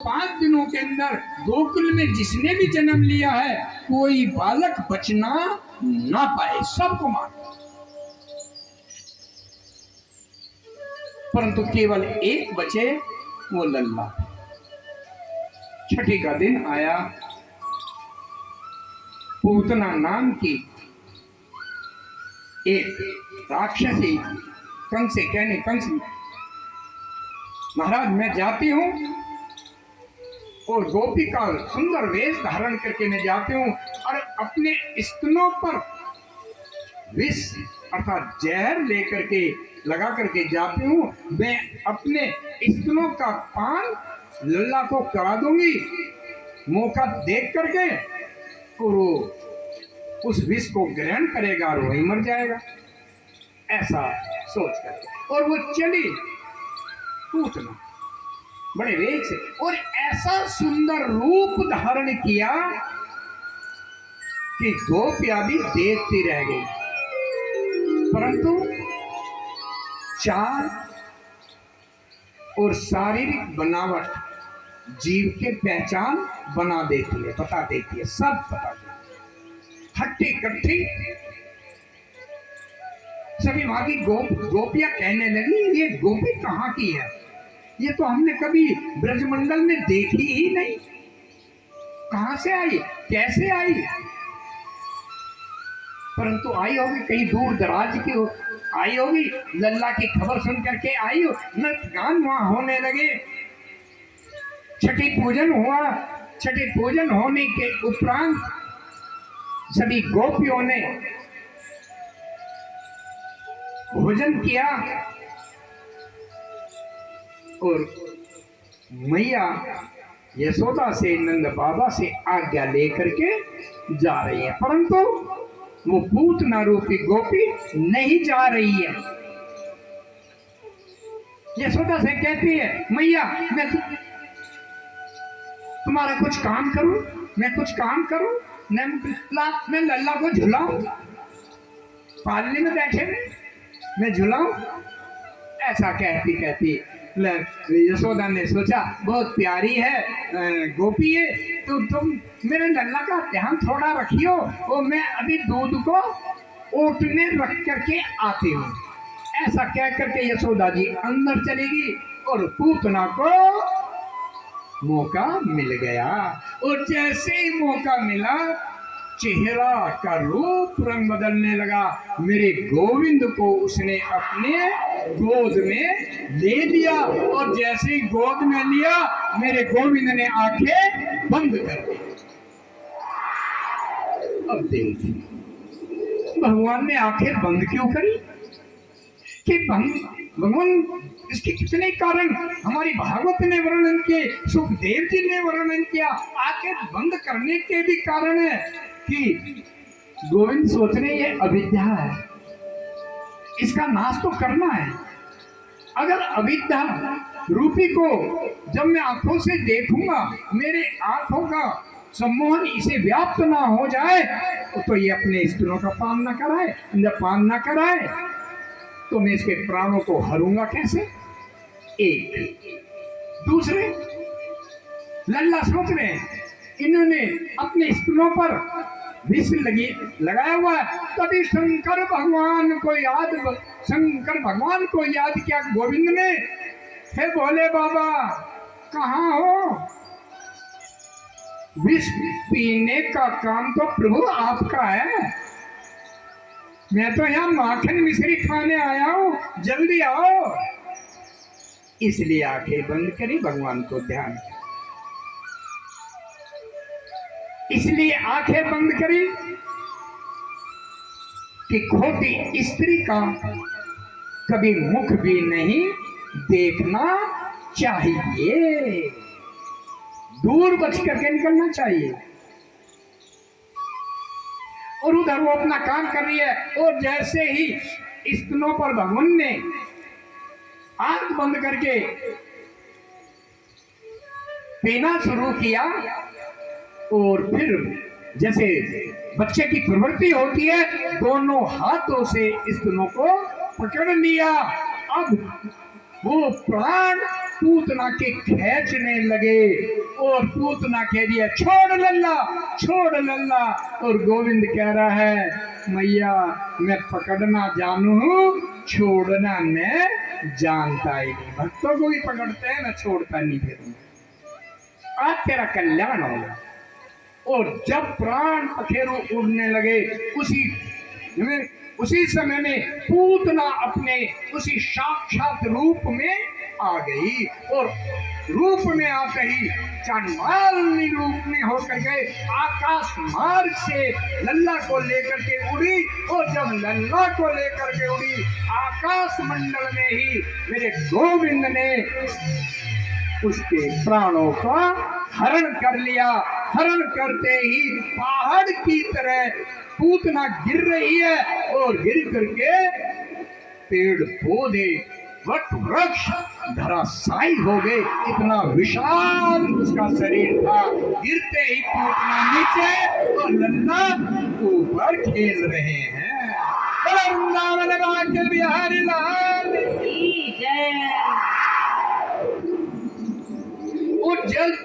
5 दिनों के अंदर गोकुल में जिसने भी जन्म लिया है कोई बालक बचना ना पाए, सबको मार। परंतु केवल एक बचे, वो लल्ला। छठी का दिन आया, पूतना नाम की एक राक्षसी कंस से कहने, कंस महाराज मैं जाती हूं और गोपी का सुंदर वेश धारण करके मैं जाती हूँ और अपने स्तनों पर विष अर्थात जहर लेकर के लगा करके जाती हूँ। मैं अपने स्तनों का पान लल्ला को करा दूंगी, मौका देख करके और वो उस विष को ग्रहण करेगा और वही मर जाएगा, ऐसा सोच करके। और वो चली पूतना बड़े वेग से और ऐसा सुंदर रूप धारण किया कि गोपियां भी देखती रह गई। परंतु चाल और शारीरिक बनावट जीव के पहचान बना देती है, बता देती है, सब बता देती है। हट्टी कट्टी सभी वहां की गोपियां कहने लगी ये गोपी कहाँ की है, ये तो हमने कभी ब्रजमंडल में देखी ही नहीं, कहां से आई, कैसे आई। परंतु आई होगी कहीं दूर दराज की आई होगी, लल्ला की खबर सुन करके आई हो। नृत्य गान वहां होने लगे, छठी पूजन हुआ। छठी पूजन होने के उपरांत सभी गोपियों ने भोजन किया और मैया यशोदा से नंद बाबा से आज्ञा लेकर के जा रही है। परंतु वो पूतना रूपी गोपी नहीं जा रही है। यशोदा से कहती है मैया मैं तुम्हारा कुछ काम करूं, मैं कुछ काम करूं, मैं लल्ला को झुलाऊं, पालने में बैठे मैं झुलाऊं, ऐसा कहती कहती यशोदा ने सोचा बहुत प्यारी है गोपी है, तो तुम मेरे लल्ला का ध्यान थोड़ा रखियो, और मैं अभी दूध को ओट में रख करके आती हूँ। ऐसा कह करके यशोदा जी अंदर चलेगी और पूतना को मौका मिल गया। और जैसे ही मौका मिला चेहरा का रूप रंग बदलने लगा। मेरे गोविंद को उसने अपने गोद में ले लिया और जैसे ही गोद में लिया मेरे गोविंद ने आंखें बंद कर दी। अब देखिए भगवान ने आंखें बंद क्यों करी, कि भगवान इसके कितने कारण हमारी भागवत ने वर्णन किए, सुखदेव जी ने वर्णन किया। आंखें बंद करने के भी कारण है कि गोविंद सोच रहे ये अविद्या है, इसका नाश तो करना है। अगर अविद्या रूपी को जब मैं आंखों से देखूंगा, मेरे आंखों का सम्मोहन इसे व्याप्त ना हो जाए तो ये अपने स्तनों का पान ना कराए, जब पान ना कराए तो मैं इसके प्राणों को हरूंगा कैसे। एक दूसरे लल्ला सोच रहे हैं इन्होंने अपने स्तनों पर विष लगाया हुआ, तभी शंकर भगवान को याद किया गोविंद ने। हे भोले बाबा कहाँ हो, विष पीने का काम तो प्रभु आपका है, मैं तो यहाँ माखन मिश्री खाने आया हूँ, जल्दी आओ। इसलिए आंखें बंद करी, भगवान को ध्यान किया, इसलिए आंखें बंद करी कि खोटी स्त्री का कभी मुख भी नहीं देखना चाहिए, दूर बच करके निकलना चाहिए। और उधर वो अपना काम कर रही है और जैसे ही स्तनों पर भगवान ने आंख बंद करके पीना शुरू किया और फिर जैसे बच्चे की प्रवृत्ति होती है दोनों हाथों से स्तनों को पकड़ लिया। अब वो प्राण पूतना के खींचने लगे और पूतना कह दिया छोड़ लल्ला, छोड़ लल्ला। और गोविंद कह रहा है मैया मैं पकड़ना जानू हूँ, छोड़ना मैं जानता ही नहीं। भक्तों को भी पकड़ते हैं, मैं छोड़ता नहीं फिर। आज तेरा कल्याण होगा। और जब प्राण पखेरु उड़ने लगे उसी समय में पूतना अपने उसी साक्षात रूप में आ गई। और रूप में आते ही चांडालनी रूप में होकर के आकाश मार्ग से लल्ला को लेकर के उड़ी। और जब लल्ला को लेकर के उड़ी आकाश मंडल में ही मेरे गोविंद ने उसके प्राणों का हरण कर लिया। हरण करते ही पहाड़ की तरह पूतना गिर रही है और गिर करके पेड़ पौधे वट वृक्ष धराशायी हो गए। इतना विशाल उसका शरीर था। गिरते ही पूतना नीचे और लल्ला ऊपर खेल रहे हैं। वृंदावन बांके बिहारी लाल की जय। वो जल